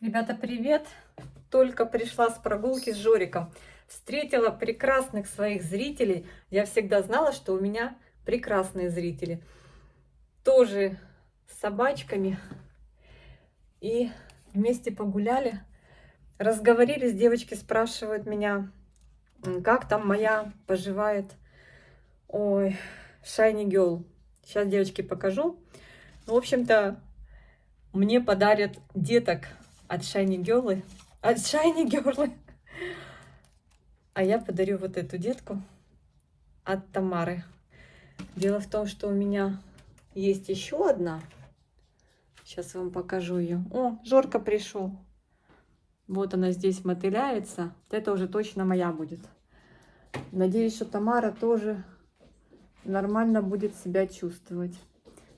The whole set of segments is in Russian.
Ребята, привет! Только пришла с прогулки с Жориком. Встретила прекрасных своих зрителей. Я всегда знала, что у меня прекрасные зрители. Тоже с собачками. И вместе погуляли. Разговорились, девочки спрашивают меня, как там моя поживает. Ой, Shiny Girl. Сейчас, девочки, покажу. В общем-то, мне подарят деток от Shiny Girl. От Shiny Girl. А я подарю вот эту детку от Тамары. Дело в том, что у меня есть еще одна. Сейчас вам покажу ее. О, Жорка пришел. Вот она здесь мотыляется. Вот это уже точно моя будет. Надеюсь, что Тамара тоже нормально будет себя чувствовать.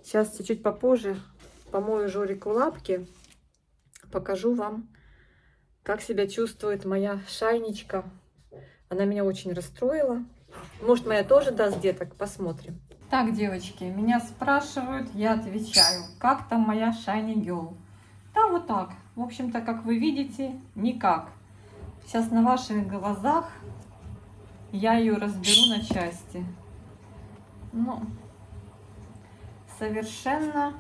Сейчас чуть-чуть попозже помою Жорику лапки. Покажу вам, как себя чувствует моя шайничка. Она меня очень расстроила. Может, моя тоже даст деток? Посмотрим. Так, девочки, меня спрашивают, я отвечаю. Как там моя Shiny Girl? Да, вот так. В общем-то, как вы видите, никак. Сейчас на ваших глазах я ее разберу на части. Ну, совершенно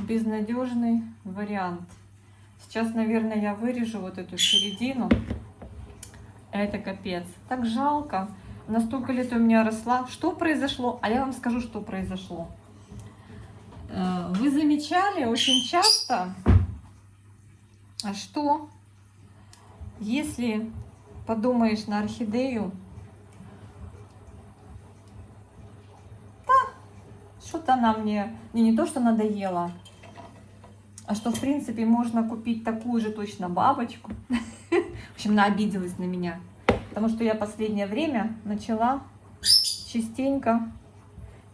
безнадежный вариант. Сейчас, наверное, я вырежу вот эту середину. Это капец. Так жалко. Настолько лет у меня росла. Что произошло? А я вам скажу, что произошло. Вы замечали очень часто, что если подумаешь на орхидею, да, что-то она мне не то, что надоела, а что в принципе можно купить такую же точно бабочку. В общем, она обиделась на меня. Потому что я последнее время начала частенько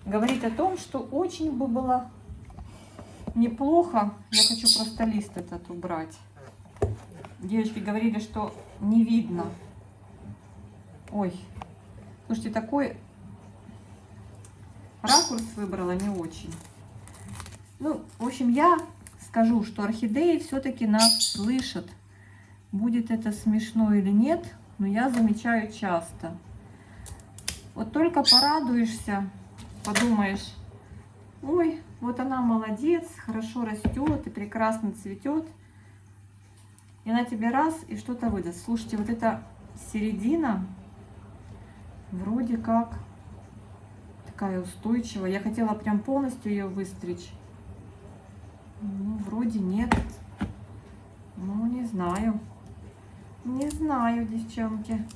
говорить о том, что очень бы было неплохо. Я хочу просто лист этот убрать. Девочки говорили, что не видно. Ой, слушайте, такой ракурс выбрала не очень. Ну, в общем, я скажу, что орхидеи все-таки нас слышат. Будет это смешно или нет, но я замечаю часто. Вот только порадуешься, подумаешь, ой, вот она молодец, хорошо растет и прекрасно цветет. И она тебе раз и что-то выдаст. Слушайте, вот эта середина вроде как такая устойчивая. Я хотела прям полностью ее выстричь. Ну, вроде нет. Ну, не знаю. Не знаю, девчонки.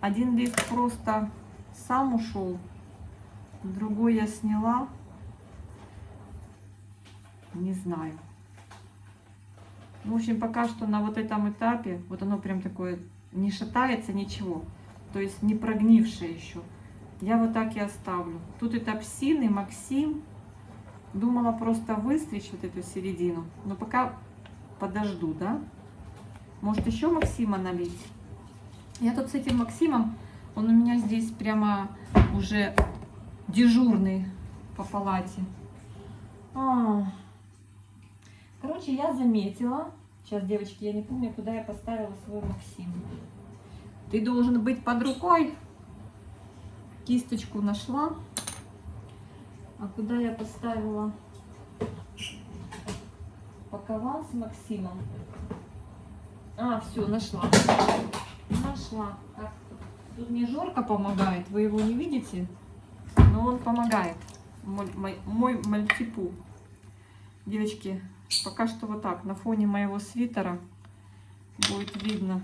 Один лист просто сам ушел. Другой я сняла. Не знаю. В общем, пока что на вот этом этапе, вот оно прям такое, не шатается ничего. То есть не прогнившее еще. Я вот так и оставлю. Тут это Псин и Максим. Думала просто выстричь вот эту середину. Но пока подожду, да? Может, еще Максима налить? Я тут с этим Максимом, он у меня здесь прямо уже дежурный по палате. Короче, я заметила. Сейчас, девочки, я не помню, куда я поставила свой Максим. Ты должен быть под рукой. Кисточку нашла. А куда я поставила пакован с Максимом? А, все, нашла. Нашла. Так, тут мне Жорка помогает. Вы его не видите? Но он помогает. Мой мальтипу. Девочки, пока что вот так. На фоне моего свитера будет видно.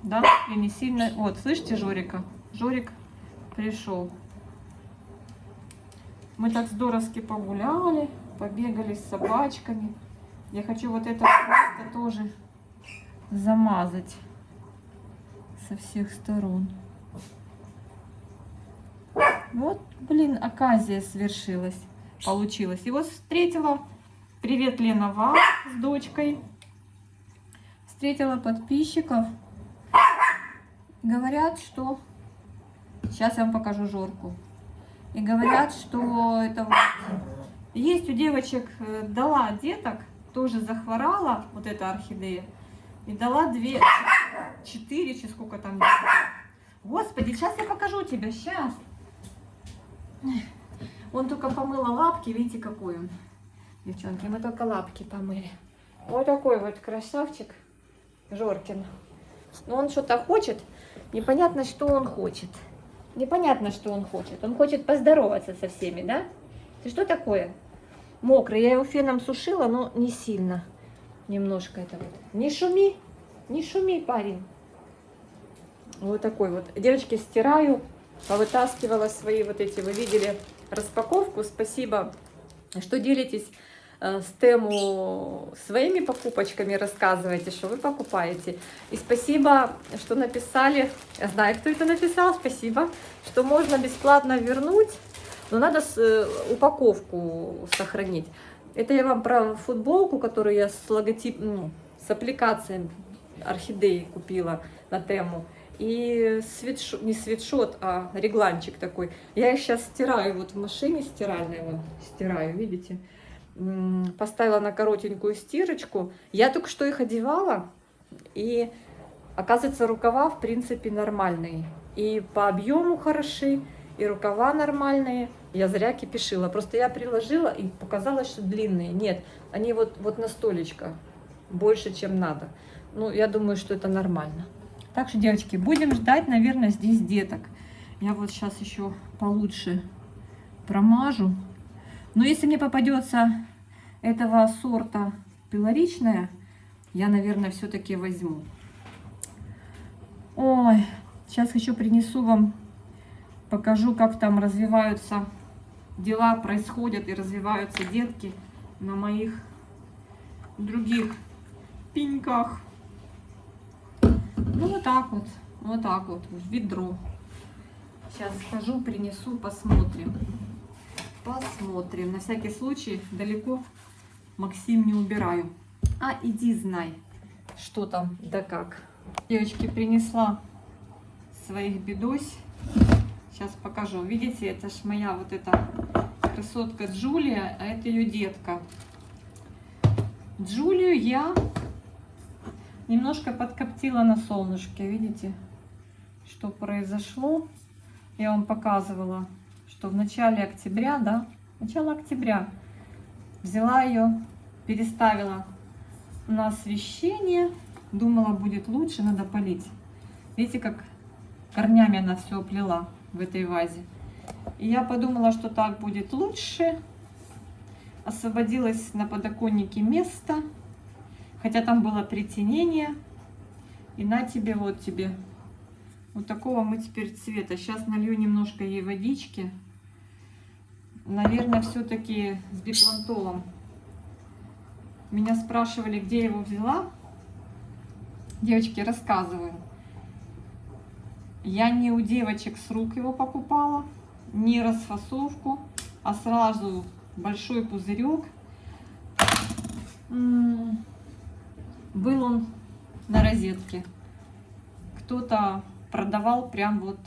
Да? И не сильно... Вот, слышите Жорика? Жорик пришел. Мы так здоровски погуляли, побегали с собачками. Я хочу вот это просто тоже замазать со всех сторон. Вот, блин, оказия свершилась, получилось. И вот встретила, привет, Лена, вам с дочкой. Встретила подписчиков. Говорят, что... Сейчас я вам покажу Жорку. И говорят, что это вот... Есть у девочек, дала деток тоже захворала, вот эта орхидея, и дала 2, 4, сколько там. Господи, сейчас я покажу тебе, сейчас. Он только помыла лапки, видите, какой он. Девчонки, мы только лапки помыли. Вот такой вот красавчик Жоркин. Но он что-то хочет, непонятно, что он хочет. Непонятно, что он хочет. Он хочет поздороваться со всеми, да? Ты что такое? Мокрый. Я его феном сушила, но не сильно. Немножко это вот. Не шуми, парень. Вот такой вот. Девочки, стираю. Повытаскивала свои вот эти, вы видели распаковку. Спасибо, что делитесь с Тему своими покупочками, рассказываете, что вы покупаете. И спасибо, что написали, я знаю, кто это написал, спасибо, что можно бесплатно вернуть, но надо упаковку сохранить. Это я вам про футболку, которую я с логотипом, с аппликацией орхидеи купила на Тему. И свитшот, не свитшот, а регланчик такой. Я их сейчас стираю, вот в машине стиральной, вот стираю, видите? Поставила на коротенькую стирочку. Я только что их одевала, и оказывается, рукава в принципе нормальные. И по объему хороши, и рукава нормальные. Я зря кипишила. Просто я приложила, и показалось, что длинные. Нет, они вот на столечко больше, чем надо. Ну, я думаю, что это нормально. Так что, девочки, будем ждать, наверное, здесь деток. Я вот сейчас еще получше промажу. Но если мне попадется этого сорта пилоричная, я, наверное, все-таки возьму. Ой, сейчас еще принесу вам, покажу, как там развиваются дела, происходят и развиваются детки на моих других пеньках. Ну, вот так вот, в ведро. Сейчас схожу, принесу, посмотрим. Посмотрим. На всякий случай далеко Максим не убираю. А иди знай, что там да как. Девочки, принесла своих бедось. Сейчас покажу. Видите, это ж моя вот эта красотка Джулия, а это ее детка. Джулию я немножко подкоптила на солнышке. Видите, что произошло? Я вам показывала, что в начале октября, да, начало октября, взяла ее, переставила на освещение, думала, будет лучше, надо полить. Видите, как корнями она все оплела в этой вазе. И я подумала, что так будет лучше. Освободилось на подоконнике место, хотя там было притенение. И на тебе, вот тебе, вот такого мы теперь цвета. Сейчас налью немножко ей водички. Наверное, все-таки с биплантолом. Меня спрашивали, где я его взяла. Девочки, рассказываю. Я не у девочек с рук его покупала, не расфасовку, а сразу большой пузырек. Был он на розетке. Кто-то продавал прям вот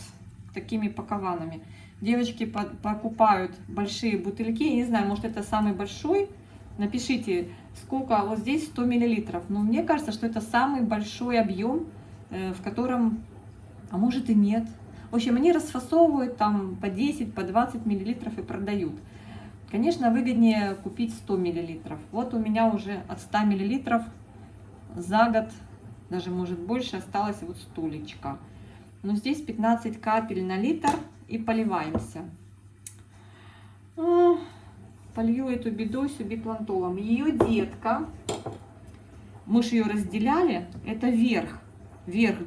такими пакованами. Девочки покупают большие бутыльки. Я не знаю, может, это самый большой. Напишите, сколько. Вот здесь 100 миллилитров. Но мне кажется, что это самый большой объем, в котором, а может и нет. В общем, они расфасовывают там по 10, по 20 миллилитров и продают. Конечно, выгоднее купить 100 миллилитров. Вот у меня уже от 100 миллилитров за год, даже может больше, осталось вот столечко. Но здесь 15 капель на литр и поливаемся. Полью эту бедосью биплантолом. Ее детка, мы же ее разделяли, это верх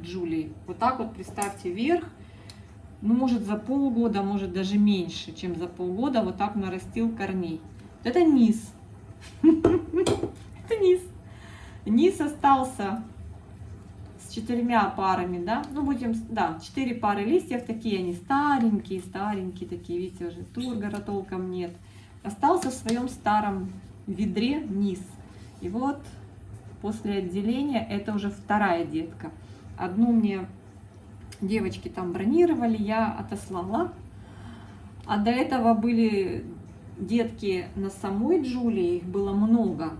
Джулии. Вот так вот представьте, верх. Ну, может, за полгода, может, даже меньше, чем за полгода, вот так нарастил корней. Это низ. Это низ. Низ остался с 4 парами, да, ну, будем, да, 4 пары листьев, такие они старенькие, такие, видите, уже тургора толком нет. Остался в своем старом ведре низ. И вот после отделения это уже вторая детка. Одну мне девочки там бронировали, я отослала. А до этого были детки на самой Джулии, их было много.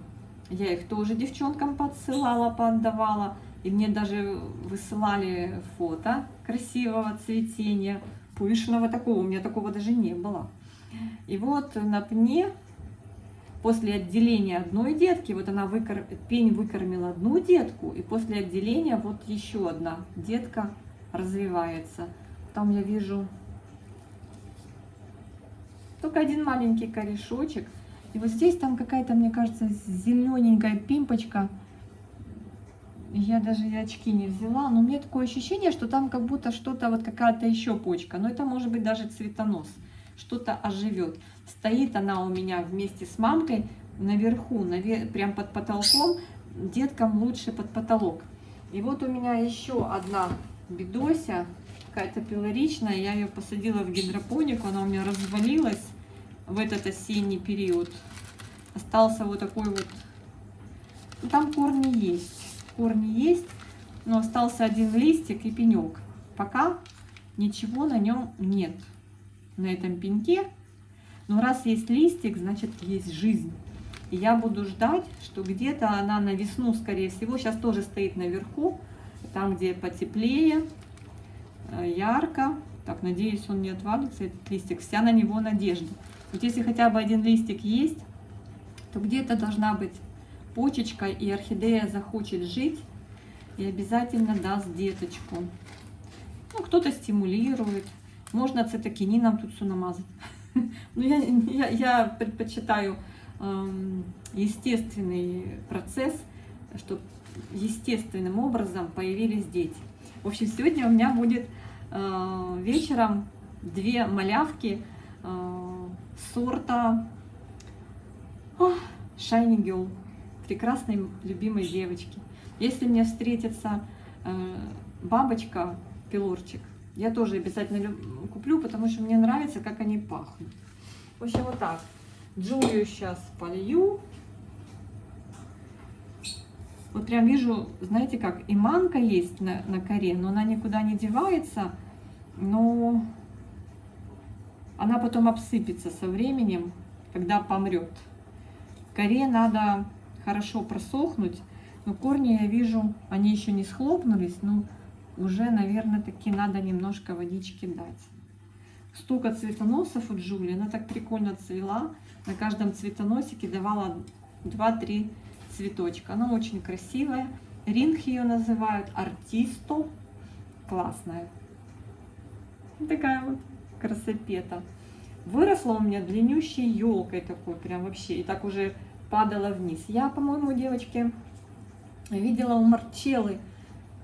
Я их тоже девчонкам подсылала, поотдавала. И мне даже высылали фото красивого цветения, пышного такого. У меня такого даже не было. И вот на пне, после отделения одной детки, вот она пень выкормила одну детку, и после отделения вот еще одна детка развивается. Там я вижу только один маленький корешочек. И вот здесь там какая-то, мне кажется, зелененькая пимпочка. Я даже и очки не взяла, но у меня такое ощущение, что там как будто что-то, вот какая-то еще почка. Но это может быть даже цветонос. Что-то оживет. Стоит она у меня вместе с мамкой наверху, прям под потолком. Деткам лучше под потолок. И вот у меня еще одна бедося, какая-то пилоричная. Я ее посадила в гидропонику, она у меня развалилась в этот осенний период. Остался вот такой вот, ну, там корни есть, но остался один листик и пенек. Пока ничего на нем нет, на этом пеньке. Но раз есть листик, значит есть жизнь. И я буду ждать, что где-то она на весну, скорее всего, сейчас тоже стоит наверху, там, где потеплее, ярко. Так, надеюсь, он не отвалится, этот листик. Вся на него надежда. Вот если хотя бы один листик есть, то где-то должна быть почечка, и орхидея захочет жить и обязательно даст деточку. Ну, кто-то стимулирует. Можно цитокинином тут все намазать. Но я предпочитаю естественный процесс, чтобы естественным образом появились дети. В общем, сегодня у меня будет вечером 2 малявки сорта Shiny Girl, прекрасной любимой девочки. Если мне встретится бабочка, пилорчик, я тоже обязательно куплю, потому что мне нравится, как они пахнут. В общем, вот так. Джулию сейчас полью. Вот прям вижу, знаете как, и манка есть на коре, но она никуда не девается, но она потом обсыпется со временем, когда помрет. Коре надо хорошо просохнуть, но корни я вижу, они еще не схлопнулись, но уже, наверное, таки надо немножко водички дать. Столько цветоносов у Джулии, она так прикольно цвела, на каждом цветоносике давала 2-3 цветочка. Она очень красивая, ринг ее называют, артисто, классная. Вот такая вот красопета. Выросла у меня длиннющей елкой такой, прям вообще, и так уже падала вниз. Я, по-моему, девочки, видела у Марчеллы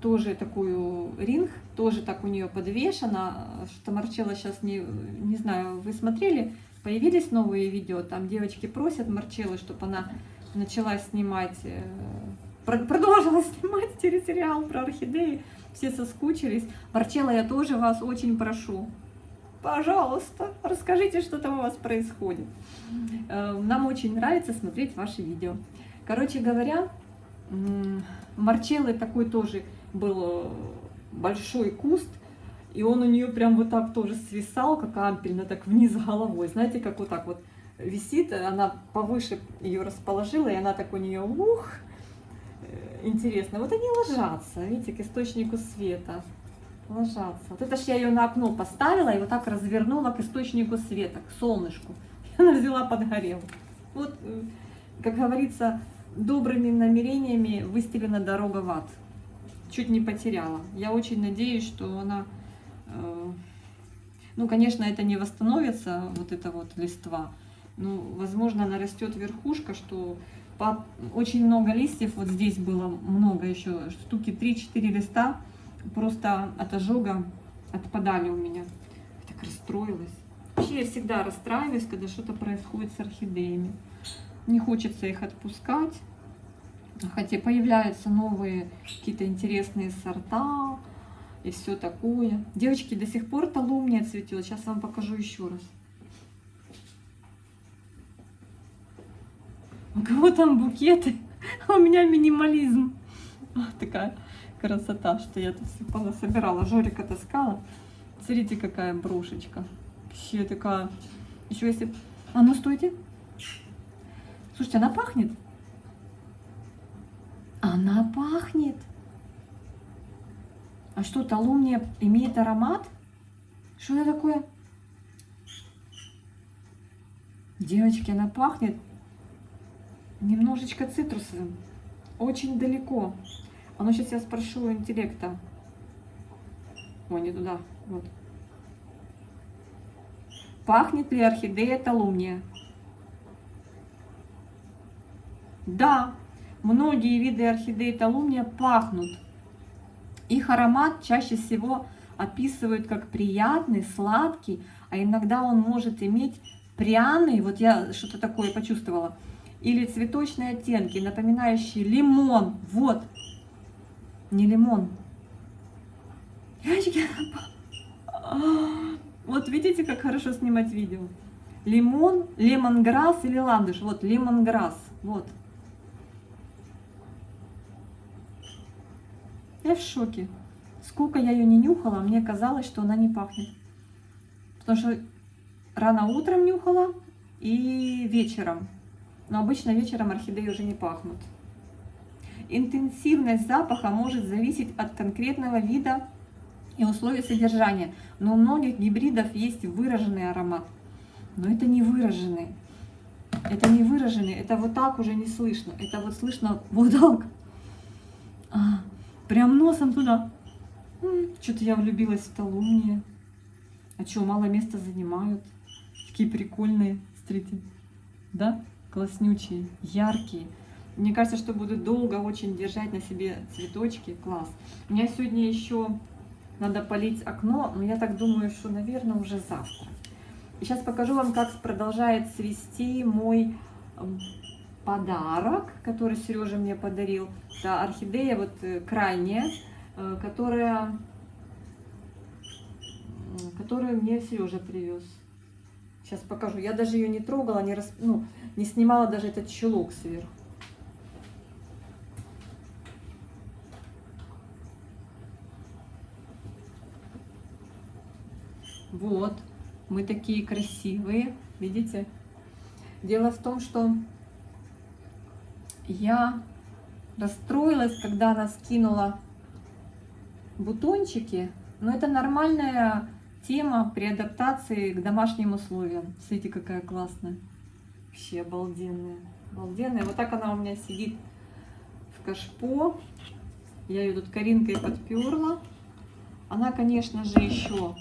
тоже такую ринг, тоже так у нее подвешена, что Марчелла сейчас, не знаю, вы смотрели, появились новые видео, там девочки просят Марчеллы, чтобы она начала снимать, продолжила снимать телесериал про орхидеи, все соскучились. Марчелла, я тоже вас очень прошу, пожалуйста, расскажите, что там у вас происходит. Нам очень нравится смотреть ваши видео. Короче говоря, Марчеллы такой тоже был большой куст, и он у нее прям вот так тоже свисал, как ампельно, так вниз головой. Знаете, как вот так вот висит, она повыше ее расположила, и она так у нее, интересно. Вот они ложатся, видите, к источнику света. Ложатся. Вот это ж я ее на окно поставила и вот так развернула к источнику света, к солнышку. И она взяла, подгорела. Вот, как говорится, добрыми намерениями выстелена дорога в ад. Чуть не потеряла. Я очень надеюсь, что она... Ну, конечно, это не восстановится, вот эта вот листва. Но, возможно, она растет верхушка, что очень много листьев. Вот здесь было много еще, штуки 3-4 листа. Просто от ожога отпадали у меня. Я так расстроилась. Вообще я всегда расстраиваюсь, когда что-то происходит с орхидеями. Не хочется их отпускать. Хотя появляются новые какие-то интересные сорта и все такое. Девочки, до сих пор талумния цветет. Сейчас вам покажу еще раз. У кого там букеты, а у меня минимализм. Такая красота, что я тут все понасобирала. Жорика таскала. Смотрите, какая брошечка. Вообще такая. Еще если... А ну стойте. Слушайте, она пахнет. она пахнет. А что, талумния имеет аромат? Что это такое? Девочки, она пахнет немножечко цитрусовым. Очень далеко. А ну сейчас я спрошу у интеллекта. Ой, не туда. Вот. Пахнет ли орхидея талумния? Да, многие виды орхидеи талумния пахнут. Их аромат чаще всего описывают как приятный, сладкий, а иногда он может иметь пряный, вот я что-то такое почувствовала, или цветочные оттенки, напоминающие лимон. Вот, не лимон. Девочки, вот видите, как хорошо снимать видео. Лимон, лемонграсс или ландыш. Вот, лемонграсс. Вот. Я в шоке. Сколько я ее не нюхала, мне казалось, что она не пахнет. Потому что рано утром нюхала и вечером. Но обычно вечером орхидеи уже не пахнут. Интенсивность запаха может зависеть от конкретного вида и условий содержания. Но у многих гибридов есть выраженный аромат. Но это не выраженный. Это не выраженный. Это вот так уже не слышно. Это вот слышно вот так. Прям носом туда. Что-то я влюбилась в талумнии. А что, мало места занимают? Такие прикольные. Смотрите. Да? Класснючие, яркие. Мне кажется, что буду долго очень держать на себе цветочки. Класс. У меня сегодня еще надо полить окно, но я так думаю, что, наверное, уже завтра. И сейчас покажу вам, как продолжает цвести мой подарок, который Сережа мне подарил. Это орхидея вот крайняя, которую мне Сережа привез. Сейчас покажу. Я даже ее не трогала, не снимала даже этот чулок сверху. Вот, мы такие красивые, видите? Дело в том, что я расстроилась, когда она скинула бутончики, но это нормальная тема при адаптации к домашним условиям. Смотрите, какая классная. Вообще обалденная. Обалденная. Вот так она у меня сидит в кашпо. Я ее тут коринкой подперла. Она, конечно же, еще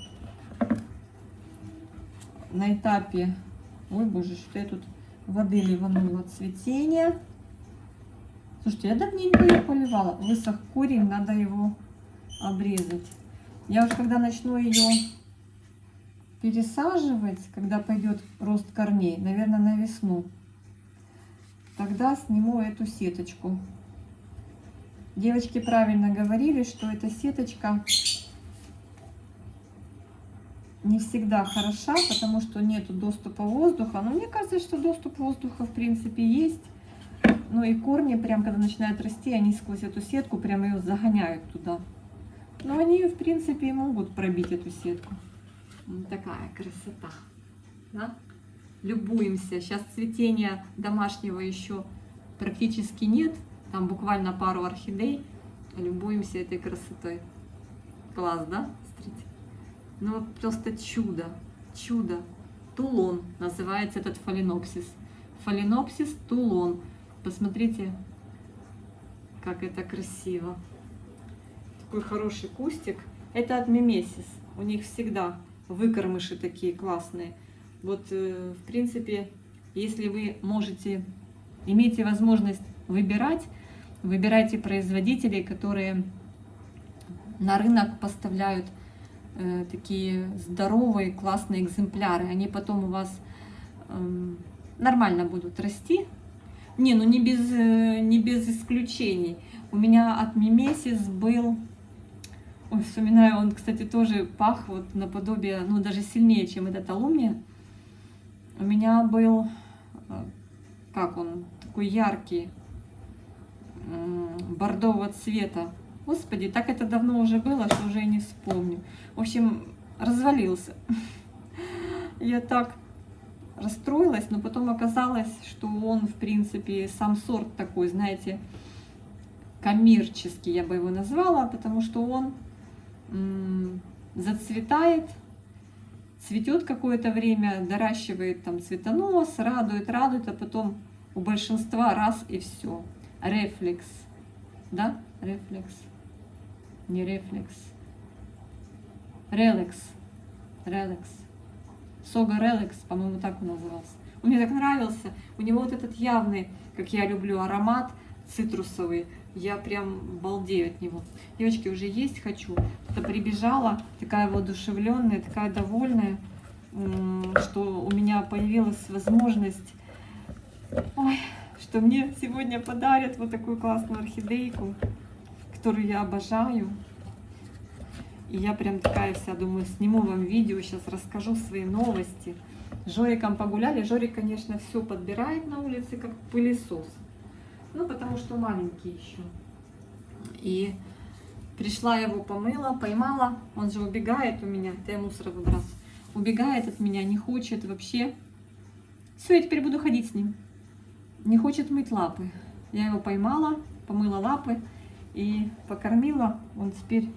на этапе... Ой, боже, что я тут воды ливанула от цветения. Слушайте, я давненько ее поливала. Высох корень, надо его обрезать. Я уж когда начну ее пересаживать, когда пойдет рост корней, наверное, на весну, тогда сниму эту сеточку. Девочки правильно говорили, что эта сеточка не всегда хороша, потому что нету доступа воздуха. Но мне кажется, что доступ воздуха в принципе есть. Ну и корни, прям когда начинают расти, они сквозь эту сетку прям ее загоняют туда. Но они в принципе могут пробить эту сетку. Вот такая красота. Да? Любуемся. Сейчас цветения домашнего еще практически нет. Там буквально пару орхидей. Любуемся этой красотой. Класс, да? Смотрите. Ну просто чудо. Чудо. Тулон называется этот фаленопсис. Фаленопсис тулон. Посмотрите, как это красиво. Такой хороший кустик. Это от мимесис. У них всегда выкормыши такие классные. Вот, в принципе, если вы имеете возможность выбирать, выбирайте производителей, которые на рынок поставляют такие здоровые, классные экземпляры. Они потом у вас нормально будут расти. Не без исключений. У меня от мимесис был... Ой, вспоминаю, он, кстати, тоже пах вот наподобие, ну, даже сильнее, чем эта талумния. У меня был, как он, такой яркий, бордового цвета. Господи, так это давно уже было, что уже и не вспомню. В общем, развалился. Я так расстроилась, но потом оказалось, что он, в принципе, сам сорт такой, знаете, коммерческий, я бы его назвала, потому что он зацветает, цветет какое-то время, доращивает там цветонос, радует, а потом у большинства раз и все. Рефлекс, да? Рефлекс. Не рефлекс. Релекс. Релекс. Сога Релекс, по-моему, так он назывался. Он мне так нравился. У него вот этот явный, как я люблю, аромат цитрусовый. Я прям балдею от него. Девочки, уже есть хочу. Кто-то прибежала, такая воодушевленная, такая довольная, что у меня появилась возможность, ой, что мне сегодня подарят вот такую классную орхидейку, которую я обожаю. И я прям такая вся, думаю, сниму вам видео, сейчас расскажу свои новости. С Жориком погуляли. Жорик, конечно, все подбирает на улице, как пылесос. Ну, потому что маленький еще. И пришла его, помыла, поймала. Он же убегает у меня. Это я мусор выбрасываю. Убегает от меня, не хочет вообще. Все, я теперь буду ходить с ним. Не хочет мыть лапы. Я его поймала, помыла лапы и покормила. Он теперь,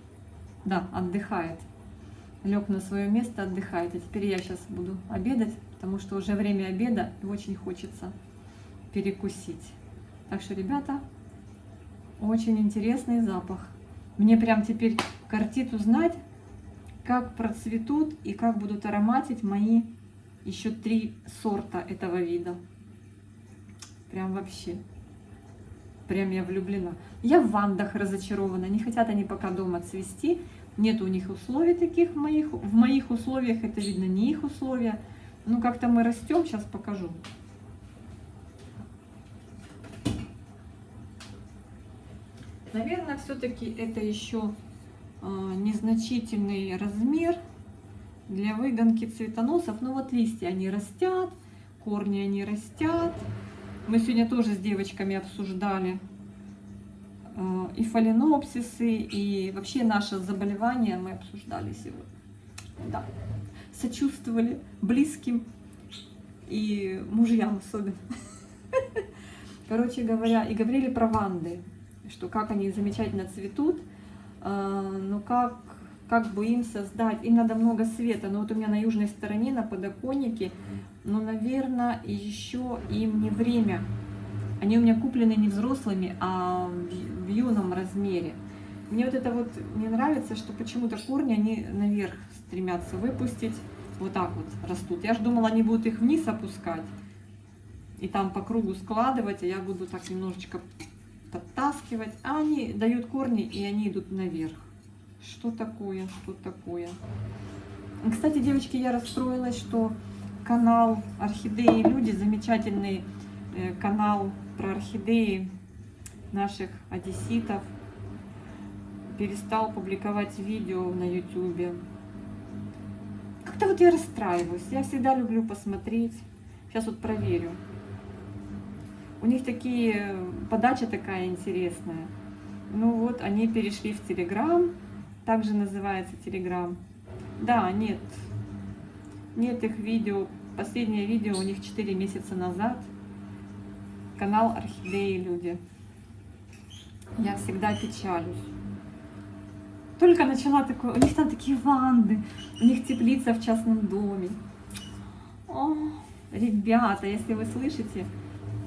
да, отдыхает. Лег на свое место, отдыхает. А теперь я сейчас буду обедать, потому что уже время обеда и очень хочется перекусить. Так что, ребята, очень интересный запах. Мне прям теперь кортит узнать, как процветут и как будут ароматить мои еще 3 сорта этого вида. Прям вообще. Прям я влюблена. Я в вандах разочарована. Не хотят они пока дома цвести. Нет у них условий таких в моих условиях. Это видно не их условия. Ну как-то мы растем. Сейчас покажу. Наверное, все-таки это еще незначительный размер для выгонки цветоносов. Ну вот листья они растят, корни они растят. Мы сегодня тоже с девочками обсуждали и фаленопсисы, и вообще наше заболевание мы обсуждали сегодня. Да. Сочувствовали близким и мужьям особенно. Короче говоря, и говорили про ванды, что как они замечательно цветут, но как бы им создать, им надо много света. Но вот у меня на южной стороне, на подоконнике, ну, наверное, еще им не время. Они у меня куплены не взрослыми, а в юном размере. Мне вот это вот не нравится, что почему-то корни, они наверх стремятся выпустить, вот так вот растут. Я же думала, они будут их вниз опускать и там по кругу складывать, а я буду так немножечко подтаскивать. А они дают корни, и они идут наверх. Что такое? Что такое? Кстати, девочки, я расстроилась, что канал Орхидеи Люди, замечательный канал про орхидеи наших одесситов, перестал публиковать видео на YouTube. Как-то вот я расстраиваюсь. Я всегда люблю посмотреть. Сейчас вот проверю. У них такие, подача такая интересная. Ну вот, они перешли в Telegram. Также называется Telegram. Да, нет их видео. Последнее видео у них 4 месяца назад. Канал Орхидеи Люди. Я всегда печалюсь. Только начала такое, у них там такие ванды, у них теплица в частном доме. О, ребята, если вы слышите,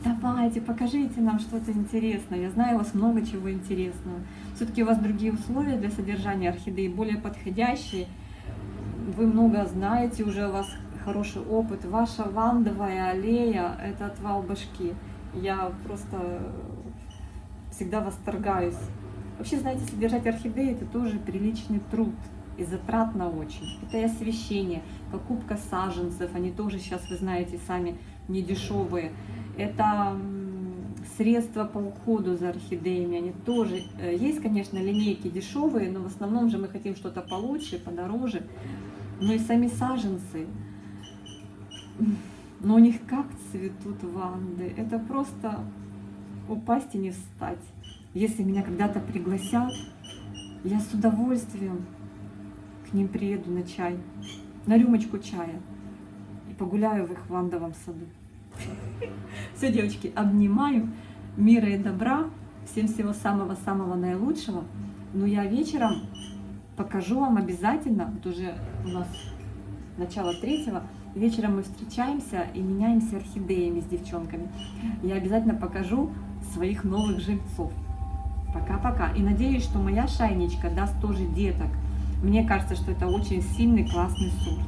давайте, покажите нам что-то интересное. Я знаю, у вас много чего интересного. Все-таки у вас другие условия для содержания орхидеи, более подходящие. Вы много знаете, уже у вас хороший опыт. Ваша вандовая аллея – это отвал башки. Я просто всегда восторгаюсь. Вообще, знаете, содержать орхидеи – это тоже приличный труд и затратно очень. Это и освещение, покупка саженцев, они тоже сейчас, вы знаете, сами не дешевые. Это средства по уходу за орхидеями, они тоже, есть, конечно, линейки дешевые, но в основном же мы хотим что-то получше, подороже. Но и сами саженцы, но у них как цветут ванды, это просто упасть и не встать. Если меня когда-то пригласят, я с удовольствием к ним приеду на чай, на рюмочку чая и погуляю в их вандовом саду. Все, девочки, обнимаю, мира и добра, Всем всего самого-самого наилучшего. Но я вечером покажу вам обязательно, вот уже у нас начало 3-го, вечером мы встречаемся и меняемся орхидеями с девчонками. Я обязательно покажу своих новых жильцов. Пока-пока. И надеюсь, что моя шайничка даст тоже деток. Мне кажется, что это очень сильный, классный сорт.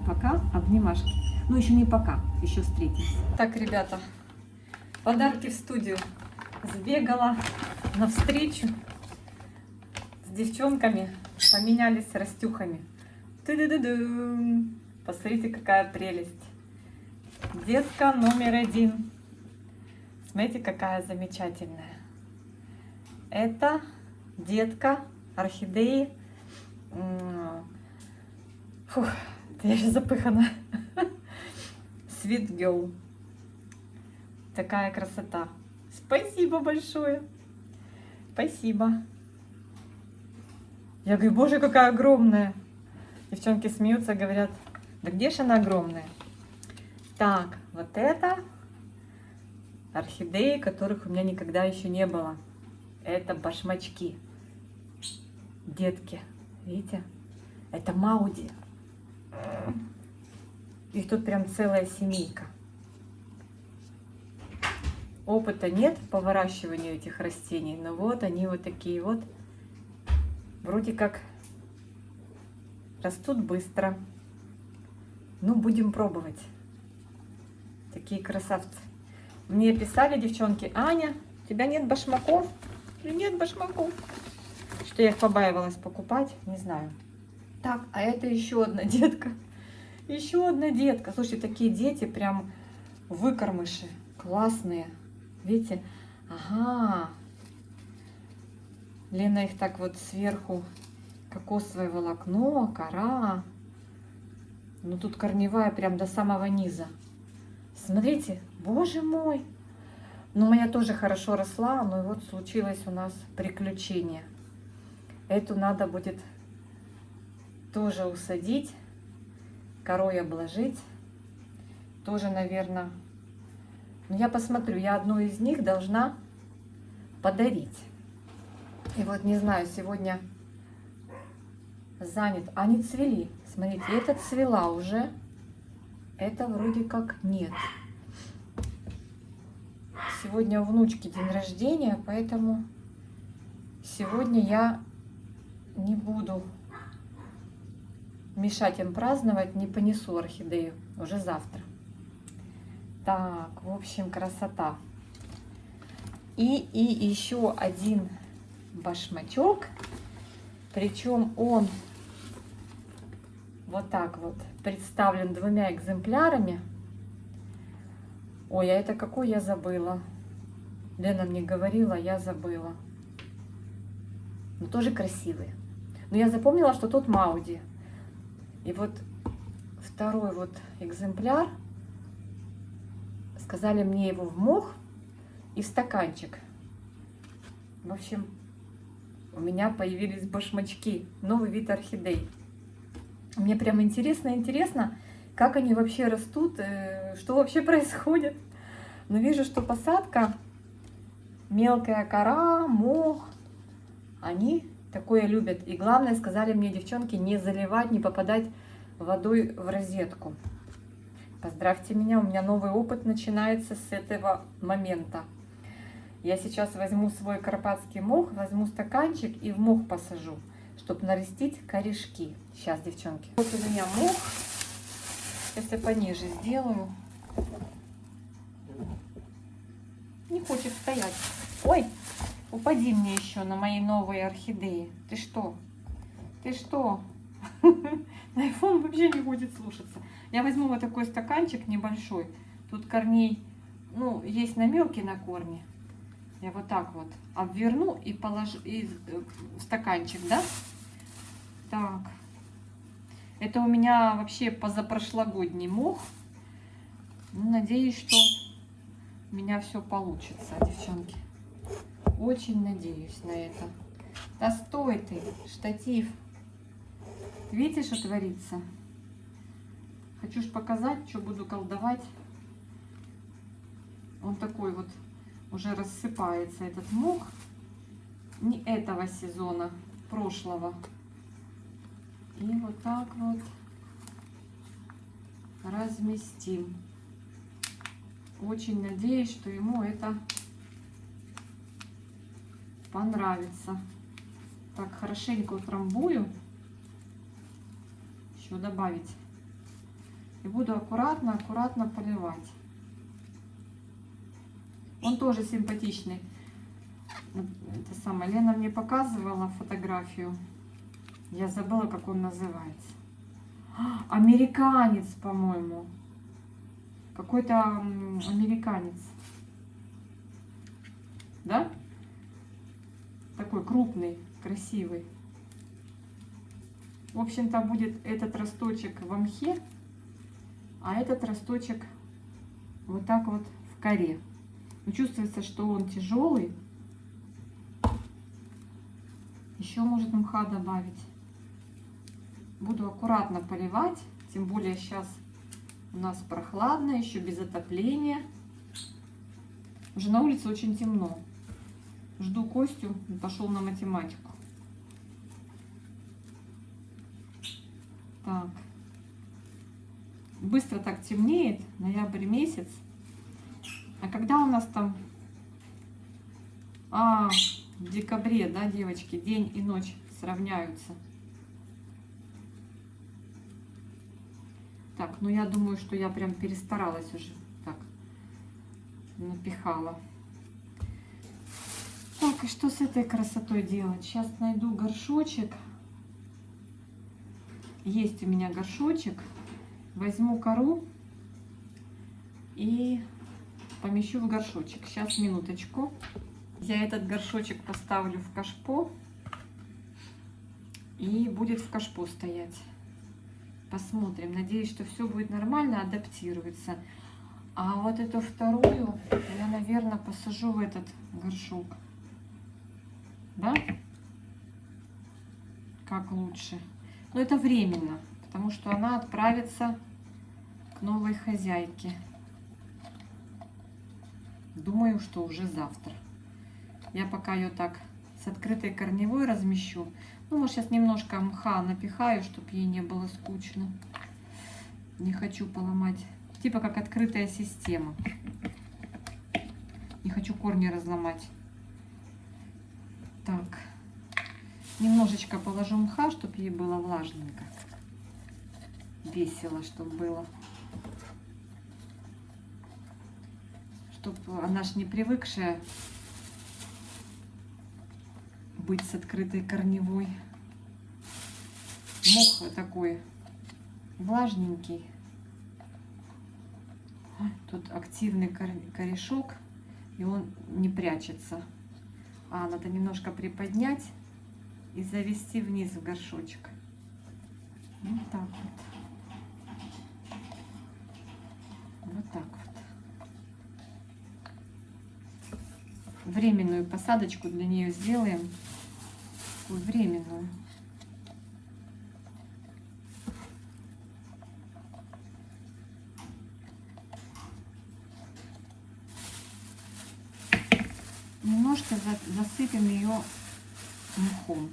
Пока, обнимашки. Ну, еще не пока, еще встретимся. Так, ребята, подарки в студию. Сбегала навстречу с девчонками, поменялись растюхами. Ты-ды-ды-ды. Посмотрите, какая прелесть. Детка номер 1. Смотрите, какая замечательная. Это детка орхидеи. Фух, я же запыхана. Sweet Girl. Такая красота. Спасибо большое. Спасибо. Я говорю, боже, какая огромная. Девчонки смеются, говорят, да где же она огромная? Так, вот это орхидеи, которых у меня никогда еще не было. Это башмачки. Детки, видите? Это мауди. Их тут прям целая семейка. Опыта нет по выращиванию этих растений, но вот они вот такие вот. Вроде как растут быстро. Ну, будем пробовать. Такие красавцы. Мне писали девчонки, Аня, у тебя нет башмаков? Нет башмаков. Что я их побаивалась покупать, не знаю. Так, а это еще одна детка. Еще одна детка. Слушайте, такие дети прям выкормыши. Классные. Видите? Ага. Лена их так вот сверху. Кокосовое волокно, кора. Ну тут корневая прям до самого низа. Смотрите, боже мой. Ну моя тоже хорошо росла, но вот случилось у нас приключение. Эту надо будет тоже усадить, корой обложить. Тоже, наверное, ну я посмотрю, я одну из них должна подарить. И вот не знаю, сегодня занят. Они цвели. Смотрите, эта цвела уже. Это вроде как нет. Сегодня у внучки день рождения, поэтому сегодня я не буду мешать им праздновать, не понесу орхидею. Уже завтра. Так, в общем, красота. И еще один башмачок. Причем он вот так вот представлен 2 экземплярами. Ой, а это какой я забыла? Лена мне говорила, я забыла. Но тоже красивый. Но я запомнила, что тут мауди. И вот второй вот экземпляр. Сказали мне его в мох и в стаканчик. В общем, у меня появились башмачки. Новый вид орхидей. Мне прям интересно, как они вообще растут, что вообще происходит. Но вижу, что посадка, мелкая кора, мох, они такое любят. И главное, сказали мне девчонки, не заливать, не попадать водой в розетку. Поздравьте меня, у меня новый опыт начинается с этого момента. Я сейчас возьму свой карпатский мох, возьму стаканчик и в мох посажу, чтобы нарастить корешки. Сейчас, девчонки. Вот у меня мох. Сейчас я пониже сделаю. Не хочет стоять. Ой, упади мне еще на мои новые орхидеи. Ты что? Ты что? На iPhone вообще не будет слушаться. Я возьму вот такой стаканчик небольшой. Тут корней, ну, есть намеки на корни. Я вот так вот обверну и положу в стаканчик, да? Так. Это у меня вообще позапрошлогодний мох. Ну, надеюсь, что у меня все получится, девчонки. Очень надеюсь на это. Да стой ты, штатив. Видите, что творится? Хочу ж показать, что буду колдовать. Он такой вот уже рассыпается этот мох. Не этого сезона, прошлого. И вот так вот разместим. Очень надеюсь, что ему это понравится. Так, хорошенько утрамбую. Еще добавить. И буду аккуратно поливать. Он тоже симпатичный. Это самое, Лена мне показывала фотографию. Я забыла, как он называется. Американец, по-моему. Какой-то американец. Да? Такой крупный, красивый. В общем-то, будет этот росточек в мхе, а этот росточек вот так вот в коре. Но чувствуется, что он тяжелый. Еще может мха добавить. Буду аккуратно поливать, тем более сейчас у нас прохладно, еще без отопления. Уже на улице очень темно. Жду Костю, он пошел на математику. Так. Быстро так темнеет, ноябрь месяц. А когда у нас там? В декабре, да, девочки, день и ночь сравняются. Так, ну я думаю, что я прям перестаралась уже. Так, напихала. Так, и что с этой красотой делать? Сейчас найду горшочек. Есть у меня горшочек. Возьму кору и помещу в горшочек. Сейчас, минуточку. Я этот горшочек поставлю в кашпо. И будет в кашпо стоять. Посмотрим. Надеюсь, что все будет нормально, адаптируется. А вот эту вторую я, наверное, посажу в этот горшок. Да? Как лучше. Но это временно, потому что она отправится к новой хозяйке. Думаю, что уже завтра. Я пока ее так с открытой корневой размещу. Ну, может, сейчас немножко мха напихаю, чтобы ей не было скучно. Не хочу поломать. Типа как открытая система. Не хочу корни разломать. Так. Немножечко положу мха, чтобы ей было влажненько. Весело, чтобы было. Чтобы она ж не привыкшая быть с открытой корневой. Мох такой влажненький. Тут активный корешок, и он не прячется. Надо немножко приподнять и завести вниз в горшочек. Вот так вот. Вот так вот. Временную посадочку для нее сделаем. Такую временную. Немножко засыпем ее мхом.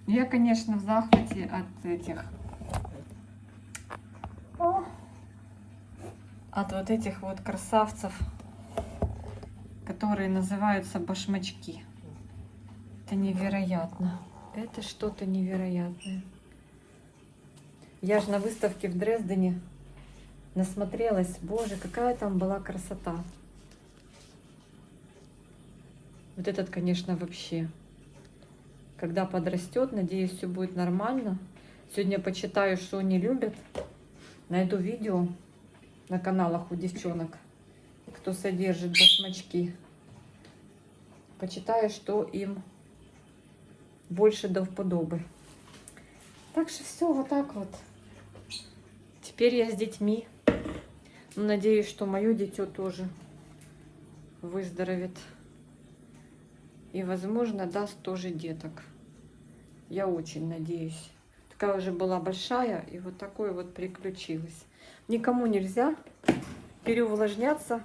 Я, конечно, в захвате от этих, от вот этих вот красавцев, которые называются башмачки. Это невероятно. Это что-то невероятное. Я же на выставке в Дрездене насмотрелась. Боже, какая там была красота. Вот этот, конечно, вообще. Когда подрастет, надеюсь, все будет нормально. Сегодня почитаю, что они любят. Найду видео на каналах у девчонок, кто содержит башмачки. Почитаю, что им больше до вподоби. Так что все вот так вот. Теперь я с детьми. Надеюсь, что мое дитё тоже выздоровеет. И, возможно, даст тоже деток. Я очень надеюсь. Такая уже была большая, и вот такое вот приключилось. Никому нельзя переувлажняться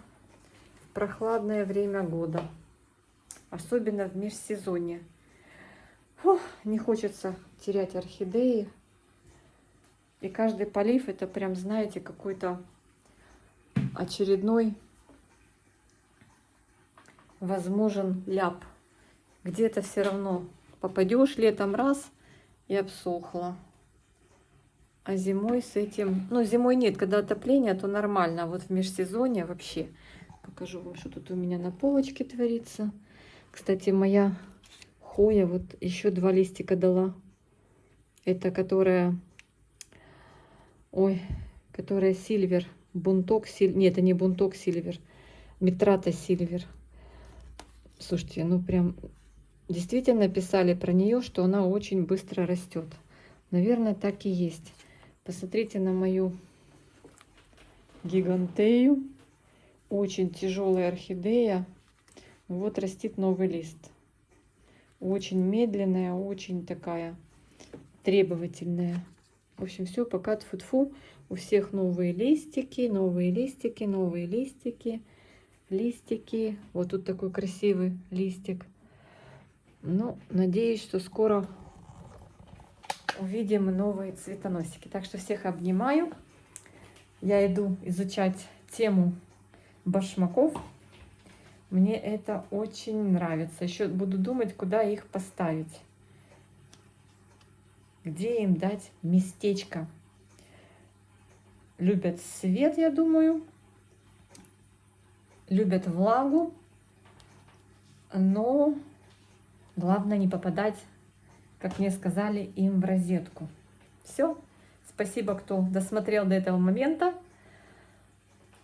в прохладное время года. Особенно в межсезонье. Фух, не хочется терять орхидеи. И каждый полив это прям, знаете, какой-то очередной возможен ляп. Где-то все равно попадешь летом раз и обсохло. А зимой с этим... Ну, зимой нет, когда отопление, то нормально. А вот в межсезонье вообще... Покажу вам, что тут у меня на полочке творится. Кстати, моя хоя вот еще 2 листика дала. Это которая... Ой, которая сильвер. Бунток сильвер. Нет, это не бунток сильвер. Метрата сильвер. Слушайте, ну прям... Действительно писали про нее, что она очень быстро растет. Наверное, так и есть. Посмотрите на мою гигантею. Очень тяжелая орхидея. Вот растит новый лист. Очень медленная, очень такая требовательная. В общем, все, пока тфу-тфу. У всех новые листики, новые листики, новые листики. Листики. Вот тут такой красивый листик. Ну, надеюсь, что скоро увидим новые цветоносики. Так что всех обнимаю. Я иду изучать тему башмаков. Мне это очень нравится. Еще буду думать, куда их поставить. Где им дать местечко. Любят свет, я думаю. Любят влагу. Но главное не попадать, как мне сказали, им в розетку. Все. Спасибо, кто досмотрел до этого момента.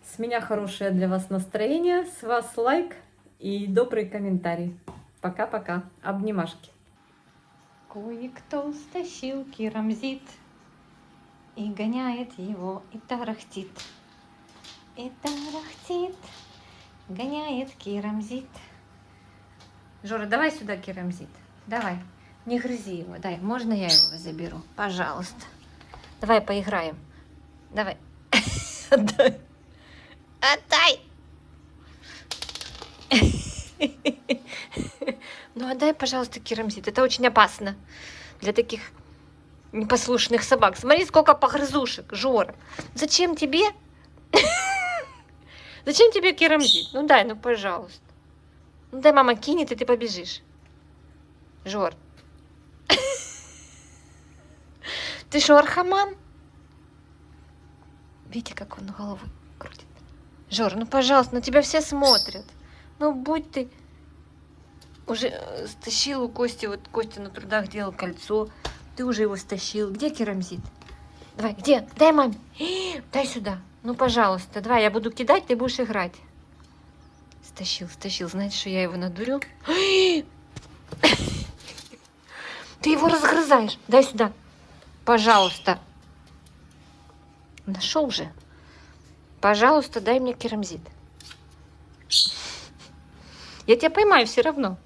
С меня хорошее для вас настроение. С вас лайк и добрый комментарий. Пока-пока. Обнимашки. Кое-кто стащил керамзит и гоняет его, и тарахтит. И тарахтит, гоняет керамзит. Жора, давай сюда керамзит. Давай. Не грызи его. Дай, можно я его заберу? Пожалуйста. Давай поиграем. Давай. Отдай. Отдай. Ну, отдай, пожалуйста, керамзит. Это очень опасно для таких непослушных собак. Смотри, сколько погрызушек, Жора. Зачем тебе? Зачем тебе керамзит? Ну, дай, ну, пожалуйста. Ну, дай мама кинет, и ты побежишь. Жор. Ты что, архаман? Видите, как он головой крутит? Жор, ну, пожалуйста, на тебя все смотрят. Ну, будь ты... Уже стащил у Кости, вот Костя на трудах делал кольцо. Ты уже его стащил. Где керамзит? Давай, где? Дай маме. Дай сюда. Ну, пожалуйста, давай, я буду кидать, ты будешь играть. Стащил, стащил. Знаете, что я его надурю? Ты его разгрызаешь. Дай сюда. Пожалуйста. Нашел же. Пожалуйста, дай мне керамзит. Я тебя поймаю все равно.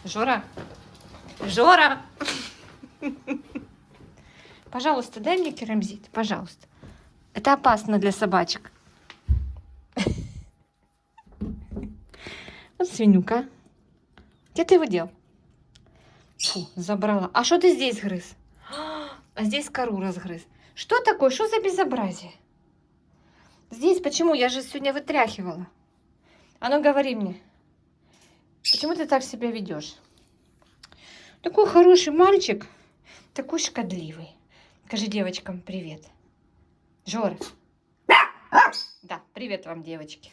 Жора. Жора. Пожалуйста, дай мне керамзит. Пожалуйста. Это опасно для собачек. Вот свинюка. Где ты его дел? Фу, забрала. А что ты здесь грыз? А здесь кору разгрыз. Что такое? Что за безобразие? Здесь почему? Я же сегодня вытряхивала. А ну говори мне. Почему ты так себя ведешь? Такой хороший мальчик, такой шкодливый. Скажи девочкам привет. Жора. Да, привет вам, девочки.